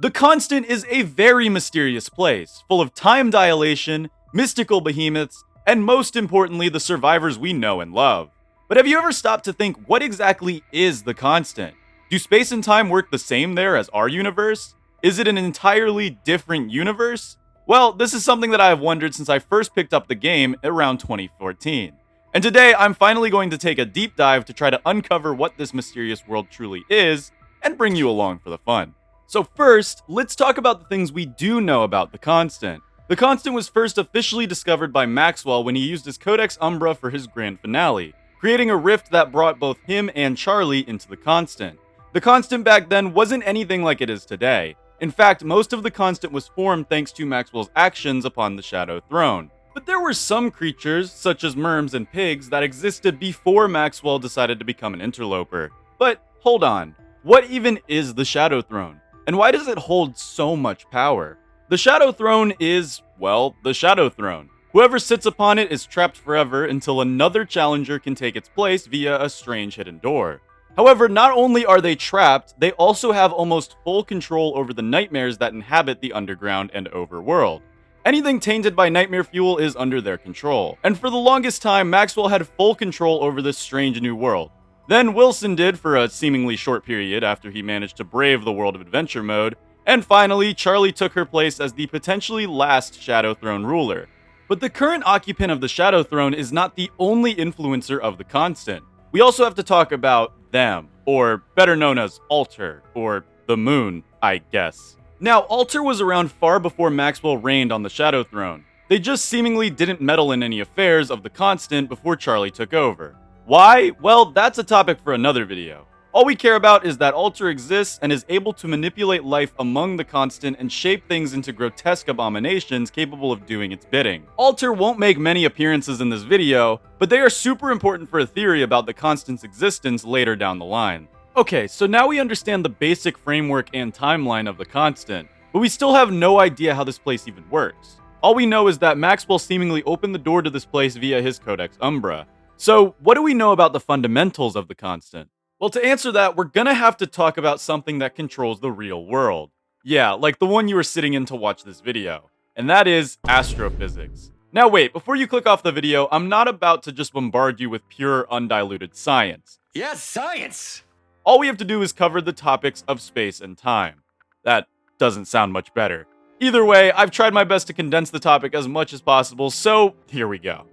The Constant is a very mysterious place, full of time dilation, mystical behemoths, and most importantly, the survivors we know and love. But have you ever stopped to think, what exactly is the Constant? Do space and time work the same there as our universe? Is it an entirely different universe? Well, this is something that I have wondered since I first picked up the game around 2014. And today, I'm finally going to take a deep dive to try to uncover what this mysterious world truly is, and bring you along for the fun. So first, let's talk about the things we do know about the Constant. The Constant was first officially discovered by Maxwell when he used his Codex Umbra for his grand finale, creating a rift that brought both him and Charlie into the Constant. The Constant back then wasn't anything like it is today. In fact, most of the Constant was formed thanks to Maxwell's actions upon the Shadow Throne. But there were some creatures, such as merms and pigs, that existed before Maxwell decided to become an interloper. But hold on, what even is the Shadow Throne? And why does it hold so much power? The Shadow Throne is, well, the Shadow Throne. Whoever sits upon it is trapped forever until another challenger can take its place via a strange hidden door. However, not only are they trapped, they also have almost full control over the nightmares that inhabit the underground and overworld. Anything tainted by nightmare fuel is under their control. And for the longest time, Maxwell had full control over this strange new world. Then Wilson did for a seemingly short period after he managed to brave the World of Adventure mode, and finally, Charlie took her place as the potentially last Shadow Throne ruler. But the current occupant of the Shadow Throne is not the only influencer of the Constant. We also have to talk about them, or better known as Alter, or the Moon, I guess. Now, Alter was around far before Maxwell reigned on the Shadow Throne. They just seemingly didn't meddle in any affairs of the Constant before Charlie took over. Why? Well, that's a topic for another video. All we care about is that Alter exists and is able to manipulate life among the Constant and shape things into grotesque abominations capable of doing its bidding. Alter won't make many appearances in this video, but they are super important for a theory about the Constant's existence later down the line. Okay, so now we understand the basic framework and timeline of the Constant, but we still have no idea how this place even works. All we know is that Maxwell seemingly opened the door to this place via his Codex Umbra. So, what do we know about the fundamentals of the Constant? Well, to answer that, we're gonna have to talk about something that controls the real world. Yeah, like the one you were sitting in to watch this video. And that is astrophysics. Now wait, before you click off the video, I'm not about to just bombard you with pure, undiluted science. Yes, science! All we have to do is cover the topics of space and time. That doesn't sound much better. Either way, I've tried my best to condense the topic as much as possible, so here we go.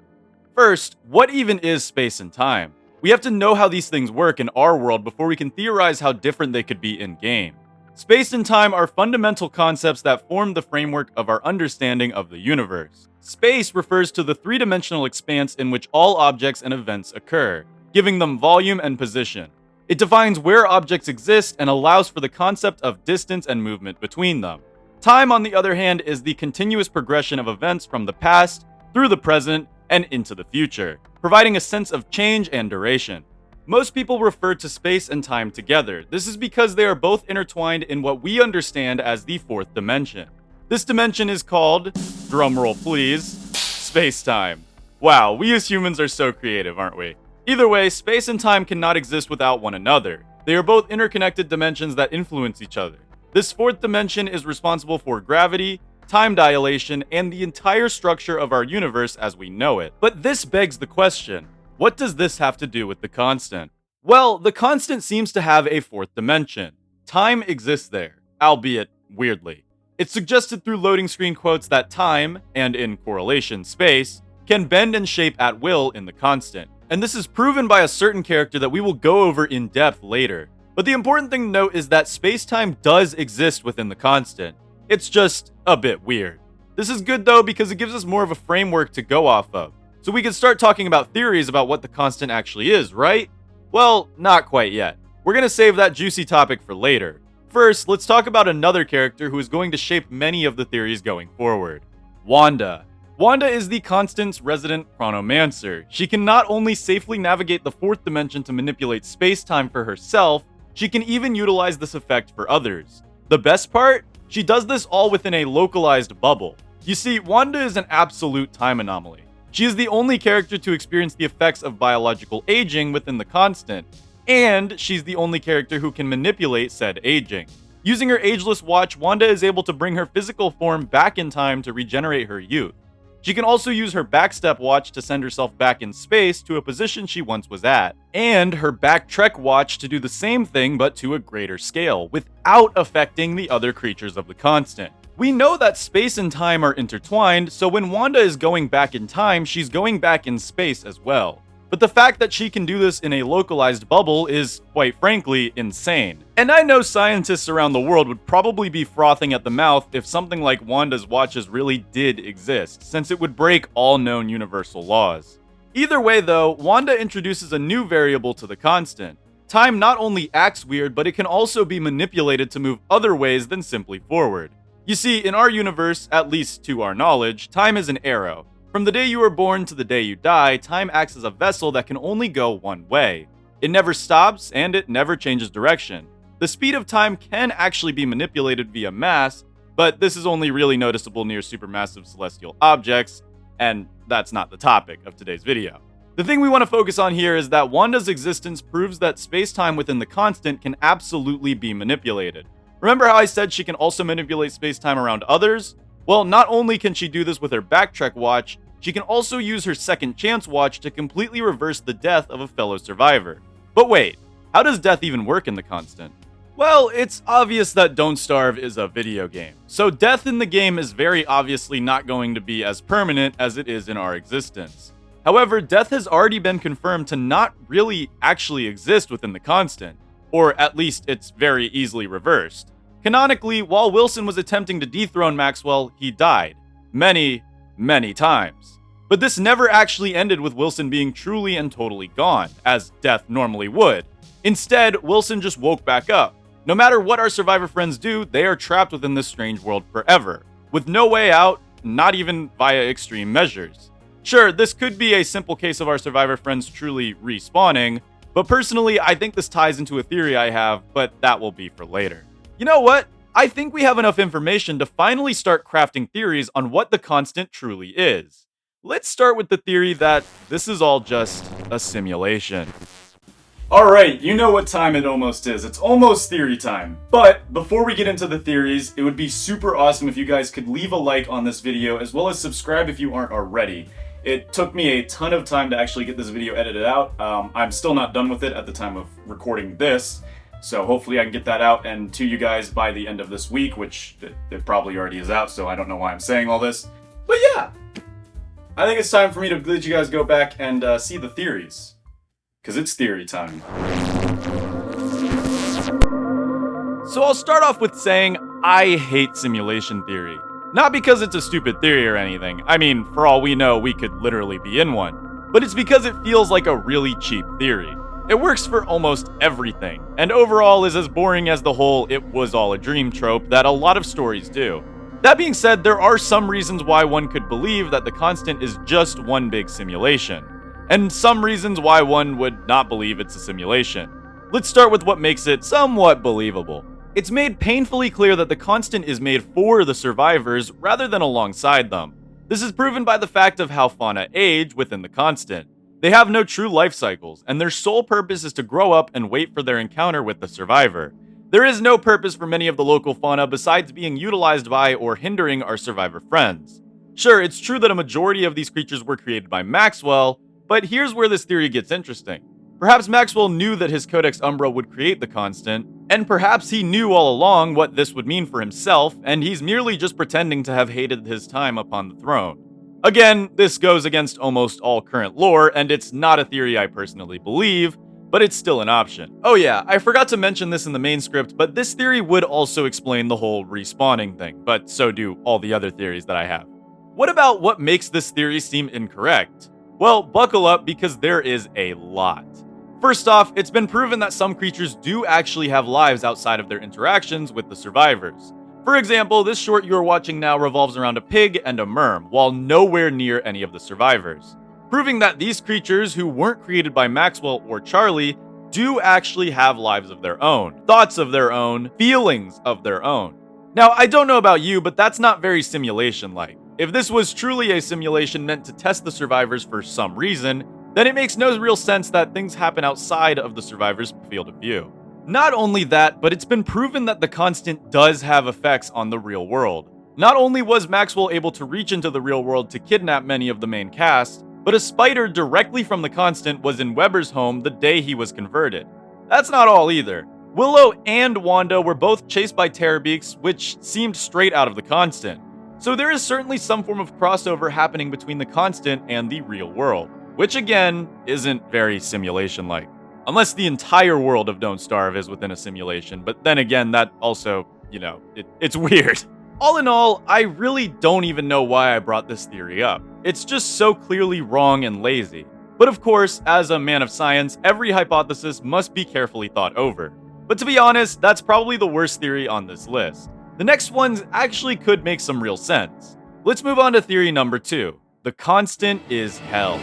First, what even is space and time? We have to know how these things work in our world before we can theorize how different they could be in-game. Space and time are fundamental concepts that form the framework of our understanding of the universe. Space refers to the three-dimensional expanse in which all objects and events occur, giving them volume and position. It defines where objects exist and allows for the concept of distance and movement between them. Time, on the other hand, is the continuous progression of events from the past, through the present, and into the future, providing a sense of change and duration. Most people refer to space and time together. This is because they are both intertwined in what we understand as the fourth dimension. This dimension is called, drumroll please, space-time. Wow, we as humans are so creative, aren't we? Either way, space and time cannot exist without one another. They are both interconnected dimensions that influence each other. This fourth dimension is responsible for gravity, time dilation, and the entire structure of our universe as we know it. But this begs the question, what does this have to do with the Constant? Well, the Constant seems to have a fourth dimension. Time exists there, albeit weirdly. It's suggested through loading screen quotes that time, and in correlation space, can bend and shape at will in the Constant. And this is proven by a certain character that we will go over in depth later. But the important thing to note is that space-time does exist within the Constant. It's just a bit weird. This is good though because it gives us more of a framework to go off of. So we can start talking about theories about what the Constant actually is, right? Well, not quite yet. We're gonna save that juicy topic for later. First, let's talk about another character who is going to shape many of the theories going forward. Wanda. Wanda is the Constant's resident chronomancer. She can not only safely navigate the fourth dimension to manipulate space-time for herself, she can even utilize this effect for others. The best part? She does this all within a localized bubble. You see, Wanda is an absolute time anomaly. She is the only character to experience the effects of biological aging within the Constant, and she's the only character who can manipulate said aging. Using her ageless watch, Wanda is able to bring her physical form back in time to regenerate her youth. She can also use her backstep watch to send herself back in space to a position she once was at, and her backtrek watch to do the same thing but to a greater scale, without affecting the other creatures of the constant. We know that space and time are intertwined, so when Wanda is going back in time, she's going back in space as well. But the fact that she can do this in a localized bubble is, quite frankly, insane. And I know scientists around the world would probably be frothing at the mouth if something like Wanda's watches really did exist, since it would break all known universal laws. Either way though, Wanda introduces a new variable to the constant. Time not only acts weird, but it can also be manipulated to move other ways than simply forward. You see, in our universe, at least to our knowledge, time is an arrow. From the day you are born to the day you die, time acts as a vessel that can only go one way. It never stops, and it never changes direction. The speed of time can actually be manipulated via mass, but this is only really noticeable near supermassive celestial objects, and that's not the topic of today's video. The thing we want to focus on here is that Wanda's existence proves that space-time within the constant can absolutely be manipulated. Remember how I said she can also manipulate space-time around others? Well, not only can she do this with her backtrek watch, she can also use her second chance watch to completely reverse the death of a fellow survivor. But wait, how does death even work in the constant? Well, it's obvious that Don't Starve is a video game, so death in the game is very obviously not going to be as permanent as it is in our existence. However, death has already been confirmed to not really actually exist within the constant, or at least it's very easily reversed. Canonically, while Wilson was attempting to dethrone Maxwell, he died. Many times. But this never actually ended with Wilson being truly and totally gone, as death normally would. Instead, Wilson just woke back up. No matter what our survivor friends do, they are trapped within this strange world forever, with no way out, not even via extreme measures. Sure, this could be a simple case of our survivor friends truly respawning, but personally, I think this ties into a theory I have, but that will be for later. You know what? I think we have enough information to finally start crafting theories on what the constant truly is. Let's start with the theory that this is all just a simulation. Alright, you know what time it almost is. It's almost theory time. But before we get into the theories, it would be super awesome if you guys could leave a like on this video as well as subscribe if you aren't already. It took me a ton of time to actually get this video edited out. I'm still not done with it at the time of recording this. So hopefully I can get that out and to you guys by the end of this week, which it probably already is out, so I don't know why I'm saying all this. But yeah, I think it's time for me to let you guys go back and see the theories. Because it's theory time. So I'll start off with saying I hate simulation theory. Not because it's a stupid theory or anything. I mean, for all we know, we could literally be in one. But it's because it feels like a really cheap theory. It works for almost everything, and overall is as boring as the whole "it was all a dream" trope that a lot of stories do. That being said, there are some reasons why one could believe that the constant is just one big simulation, and some reasons why one would not believe it's a simulation. Let's start with what makes it somewhat believable. It's made painfully clear that the constant is made for the survivors rather than alongside them. This is proven by the fact of how fauna age within the constant. They have no true life cycles, and their sole purpose is to grow up and wait for their encounter with the survivor. There is no purpose for many of the local fauna besides being utilized by or hindering our survivor friends. Sure, it's true that a majority of these creatures were created by Maxwell, but here's where this theory gets interesting. Perhaps Maxwell knew that his Codex Umbra would create the constant, and perhaps he knew all along what this would mean for himself, and he's merely just pretending to have hated his time upon the throne. Again, this goes against almost all current lore, and it's not a theory I personally believe, but it's still an option. Oh yeah, I forgot to mention this in the main script, but this theory would also explain the whole respawning thing, but so do all the other theories that I have. What about what makes this theory seem incorrect? Well, buckle up because there is a lot. First off, it's been proven that some creatures do actually have lives outside of their interactions with the survivors. For example, this short you are watching now revolves around a pig and a merm, while nowhere near any of the survivors. Proving that these creatures, who weren't created by Maxwell or Charlie, do actually have lives of their own, thoughts of their own, feelings of their own. Now, I don't know about you, but that's not very simulation-like. If this was truly a simulation meant to test the survivors for some reason, then it makes no real sense that things happen outside of the survivors' field of view. Not only that, but it's been proven that the constant does have effects on the real world. Not only was Maxwell able to reach into the real world to kidnap many of the main cast, but a spider directly from the constant was in Weber's home the day he was converted. That's not all either. Willow and Wanda were both chased by Terrorbeaks, which seemed straight out of the constant. So there is certainly some form of crossover happening between the constant and the real world, which again, isn't very simulation-like. Unless the entire world of Don't Starve is within a simulation, but then again, that also, it's weird. All in all, I really don't even know why I brought this theory up. It's just so clearly wrong and lazy. But of course, as a man of science, every hypothesis must be carefully thought over. But to be honest, that's probably the worst theory on this list. The next ones actually could make some real sense. Let's move on to theory number 2. The constant is hell.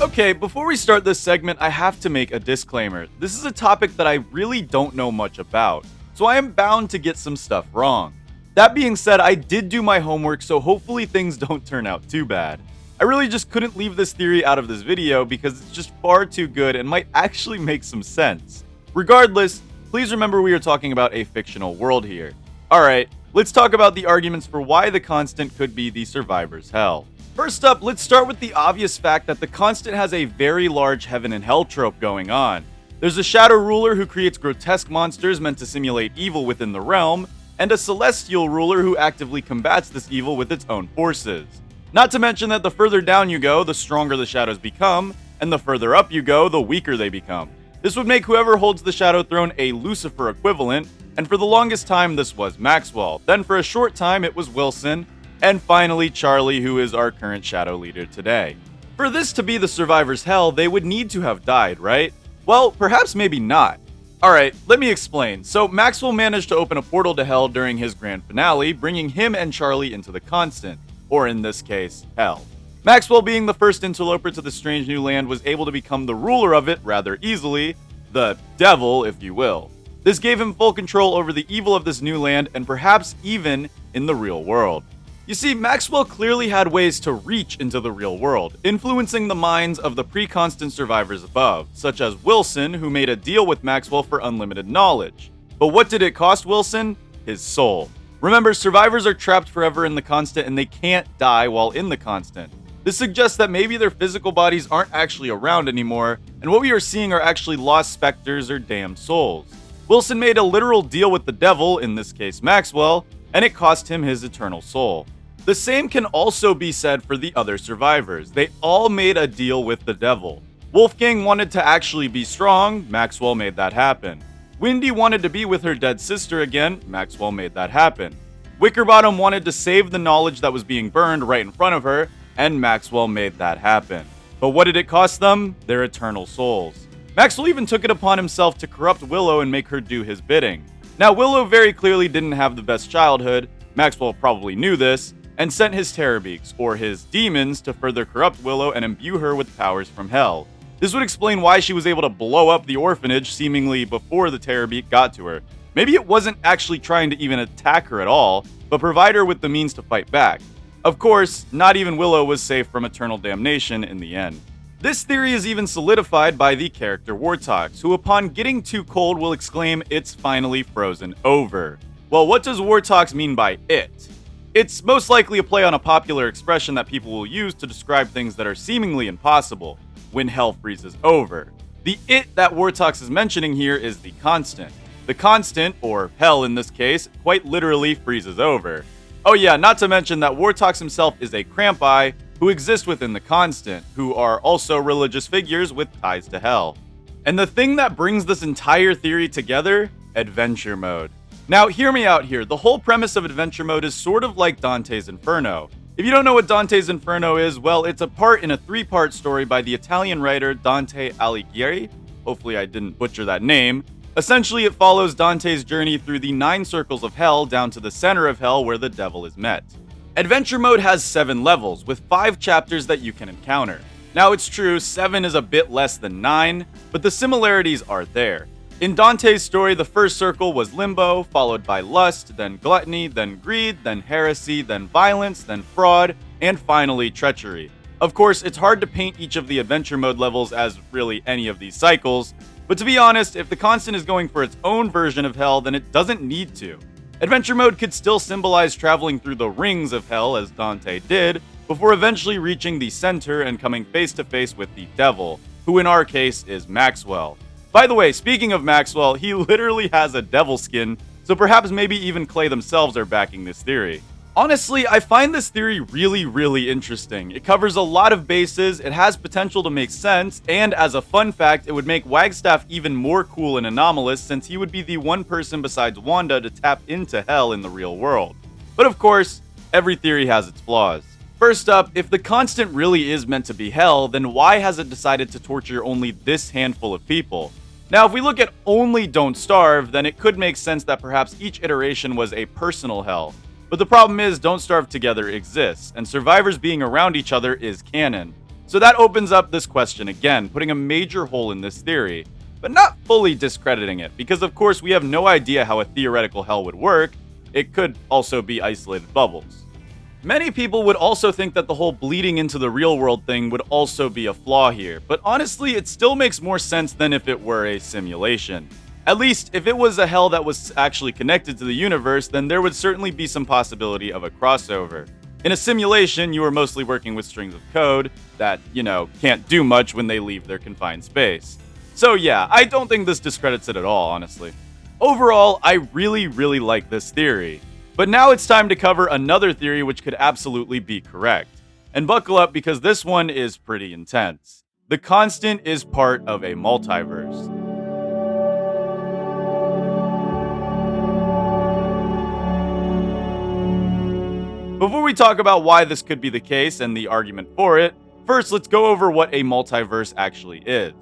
Okay, before we start this segment, I have to make a disclaimer. This is a topic that I really don't know much about, so I am bound to get some stuff wrong. That being said, I did do my homework, so hopefully things don't turn out too bad. I really just couldn't leave this theory out of this video because it's just far too good and might actually make some sense. Regardless, please remember we are talking about a fictional world here. Alright, let's talk about the arguments for why the constant could be the survivor's hell. First up, let's start with the obvious fact that the constant has a very large heaven and hell trope going on. There's a shadow ruler who creates grotesque monsters meant to simulate evil within the realm, and a celestial ruler who actively combats this evil with its own forces. Not to mention that the further down you go, the stronger the shadows become, and the further up you go, the weaker they become. This would make whoever holds the Shadow Throne a Lucifer equivalent, and for the longest time this was Maxwell, then for a short time it was Wilson, and finally Charlie, who is our current Shadow Leader today. For this to be the survivor's hell, they would need to have died, right? Well, perhaps maybe not. Alright, let me explain. So Maxwell managed to open a portal to hell during his grand finale, bringing him and Charlie into the constant, or in this case, hell. Maxwell, being the first interloper to the strange new land, was able to become the ruler of it rather easily, the devil, if you will. This gave him full control over the evil of this new land and perhaps even in the real world. You see, Maxwell clearly had ways to reach into the real world, influencing the minds of the pre-constant survivors above, such as Wilson, who made a deal with Maxwell for unlimited knowledge. But what did it cost Wilson? His soul. Remember, survivors are trapped forever in the constant and they can't die while in the constant. This suggests that maybe their physical bodies aren't actually around anymore, and what we are seeing are actually lost specters or damned souls. Wilson made a literal deal with the devil, in this case Maxwell, and it cost him his eternal soul. The same can also be said for the other survivors. They all made a deal with the devil. Wolfgang wanted to actually be strong, Maxwell made that happen. Wendy wanted to be with her dead sister again, Maxwell made that happen. Wickerbottom wanted to save the knowledge that was being burned right in front of her, and Maxwell made that happen. But what did it cost them? Their eternal souls. Maxwell even took it upon himself to corrupt Willow and make her do his bidding. Now, Willow very clearly didn't have the best childhood, Maxwell probably knew this, and sent his Terrorbeaks, or his demons, to further corrupt Willow and imbue her with powers from hell. This would explain why she was able to blow up the orphanage seemingly before the Terrorbeak got to her. Maybe it wasn't actually trying to even attack her at all, but provide her with the means to fight back. Of course, not even Willow was safe from eternal damnation in the end. This theory is even solidified by the character Wartox, who upon getting too cold will exclaim, "It's finally frozen over." Well, what does Wartox mean by it? It's most likely a play on a popular expression that people will use to describe things that are seemingly impossible, when hell freezes over. The it that Wartox is mentioning here is the constant. The constant, or hell in this case, quite literally freezes over. Oh yeah, not to mention that Wartox himself is a Crampi who exist within the constant, who are also religious figures with ties to hell. And the thing that brings this entire theory together? Adventure mode. Now, hear me out here. The whole premise of adventure mode is sort of like Dante's Inferno. If you don't know what Dante's Inferno is, well, it's a part in a 3-part story by the Italian writer Dante Alighieri. Hopefully I didn't butcher that name. Essentially, it follows Dante's journey through the 9 circles of hell down to the center of hell where the devil is met. Adventure mode has 7 levels, with 5 chapters that you can encounter. Now, it's true, 7 is a bit less than 9, but the similarities are there. In Dante's story, the first circle was limbo, followed by lust, then gluttony, then greed, then heresy, then violence, then fraud, and finally treachery. Of course, it's hard to paint each of the adventure mode levels as really any of these cycles, but to be honest, if the constant is going for its own version of hell, then it doesn't need to. Adventure mode could still symbolize traveling through the rings of hell as Dante did, before eventually reaching the center and coming face to face with the devil, who in our case is Maxwell. By the way, speaking of Maxwell, he literally has a devil skin, so perhaps maybe even Clay themselves are backing this theory. Honestly, I find this theory really interesting. It covers a lot of bases, it has potential to make sense, and as a fun fact, it would make Wagstaff even more cool and anomalous since he would be the one person besides Wanda to tap into hell in the real world. But of course, every theory has its flaws. First up, if the constant really is meant to be hell, then why has it decided to torture only this handful of people? Now, if we look at only Don't Starve, then it could make sense that perhaps each iteration was a personal hell. But the problem is, Don't Starve together exists, and survivors being around each other is canon. So that opens up this question again, putting a major hole in this theory, but not fully discrediting it, because of course we have no idea how a theoretical hell would work. It could also be isolated bubbles. Many people would also think that the whole bleeding into the real world thing would also be a flaw here, but honestly it still makes more sense than if it were a simulation. At least, if it was a hell that was actually connected to the universe, then there would certainly be some possibility of a crossover. In a simulation, you are mostly working with strings of code that, can't do much when they leave their confined space. So yeah, I don't think this discredits it at all, honestly. Overall, I really like this theory. But now it's time to cover another theory which could absolutely be correct. And buckle up because this one is pretty intense. The constant is part of a multiverse. Before we talk about why this could be the case and the argument for it, first let's go over what a multiverse actually is.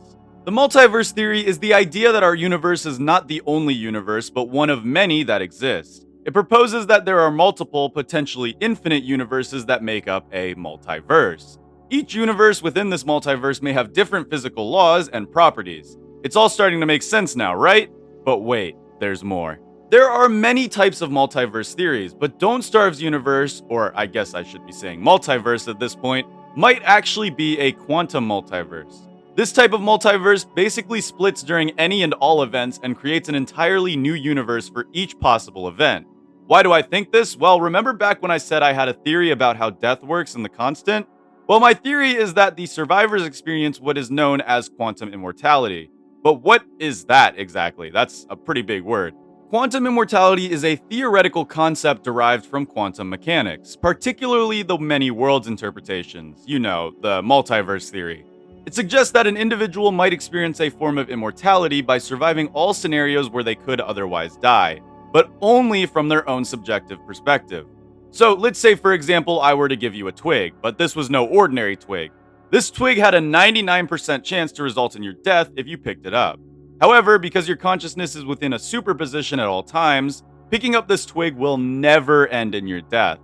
The multiverse theory is the idea that our universe is not the only universe, but one of many that exist. It proposes that there are multiple, potentially infinite universes that make up a multiverse. Each universe within this multiverse may have different physical laws and properties. It's all starting to make sense now, right? But wait, there's more. There are many types of multiverse theories, but Don't Starve's universe, or I guess I should be saying multiverse at this point, might actually be a quantum multiverse. This type of multiverse basically splits during any and all events and creates an entirely new universe for each possible event. Why do I think this? Well, remember back when I said I had a theory about how death works in the constant? Well, my theory is that the survivors experience what is known as quantum immortality. But what is that exactly? That's a pretty big word. Quantum immortality is a theoretical concept derived from quantum mechanics, particularly the many worlds interpretations, the multiverse theory. It suggests that an individual might experience a form of immortality by surviving all scenarios where they could otherwise die, but only from their own subjective perspective. So let's say, for example, I were to give you a twig, but this was no ordinary twig. This twig had a 99% chance to result in your death if you picked it up. However, because your consciousness is within a superposition at all times, picking up this twig will never end in your death.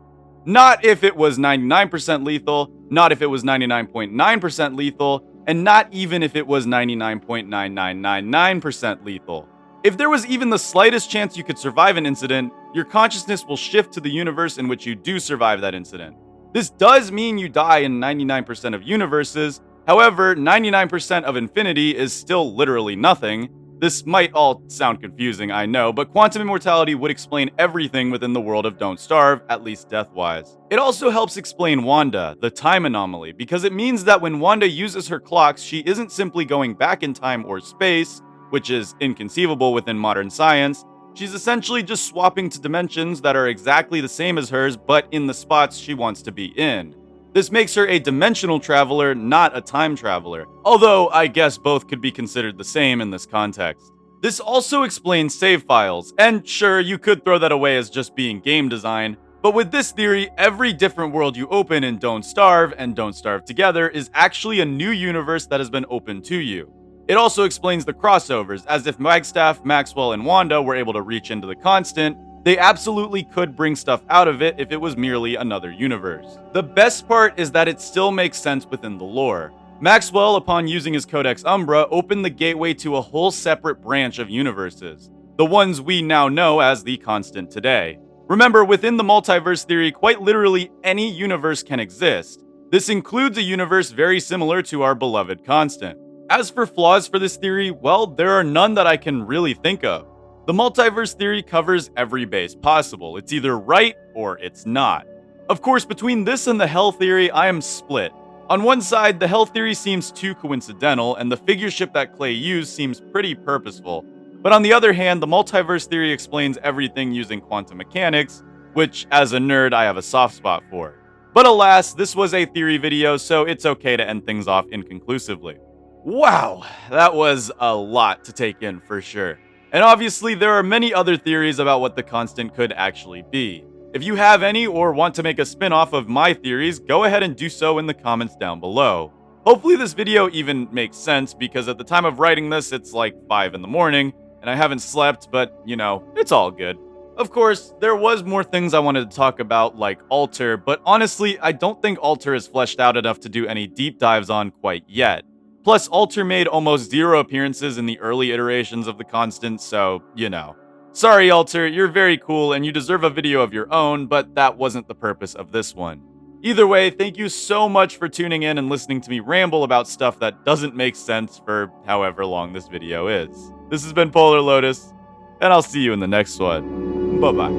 Not if it was 99% lethal, not if it was 99.9% lethal, and not even if it was 99.9999% lethal. If there was even the slightest chance you could survive an incident, your consciousness will shift to the universe in which you do survive that incident. This does mean you die in 99% of universes. However, 99% of infinity is still literally nothing. This might all sound confusing, I know, but quantum immortality would explain everything within the world of Don't Starve, at least death-wise. It also helps explain Wanda, the time anomaly, because it means that when Wanda uses her clocks, she isn't simply going back in time or space, which is inconceivable within modern science. She's essentially just swapping to dimensions that are exactly the same as hers, but in the spots she wants to be in. This makes her a dimensional traveler, not a time traveler, although I guess both could be considered the same in this context. This also explains save files, and sure, you could throw that away as just being game design, but with this theory, every different world you open in Don't Starve and Don't Starve Together is actually a new universe that has been opened to you. It also explains the crossovers, as if Wagstaff, Maxwell, and Wanda were able to reach into the constant, they absolutely could bring stuff out of it if it was merely another universe. The best part is that it still makes sense within the lore. Maxwell, upon using his Codex Umbra, opened the gateway to a whole separate branch of universes, the ones we now know as the Constant today. Remember, within the multiverse theory, quite literally any universe can exist. This includes a universe very similar to our beloved constant. As for flaws for this theory, well, there are none that I can really think of. The multiverse theory covers every base possible. It's either right or it's not. Of course, between this and the hell theory, I am split. On one side, the hell theory seems too coincidental, and the figureship that Clay used seems pretty purposeful. But on the other hand, the multiverse theory explains everything using quantum mechanics, which, as a nerd, I have a soft spot for. But alas, this was a theory video, so it's okay to end things off inconclusively. Wow, that was a lot to take in for sure. And obviously, there are many other theories about what the constant could actually be. If you have any or want to make a spin-off of my theories, go ahead and do so in the comments down below. Hopefully this video even makes sense, because at the time of writing this, it's like 5 in the morning, and I haven't slept, but, you know, it's all good. Of course, there was more things I wanted to talk about, like Alter, but honestly, I don't think Alter is fleshed out enough to do any deep dives on quite yet. Plus, Alter made almost 0 appearances in the early iterations of the constant, so, you know. Sorry, Alter, you're very cool and you deserve a video of your own, but that wasn't the purpose of this one. Either way, thank you so much for tuning in and listening to me ramble about stuff that doesn't make sense for however long this video is. This has been Polarlotus, and I'll see you in the next one. Bye-bye.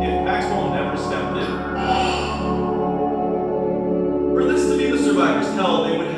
If Maxwell never stepped in, for this to be the survivor's hell, they would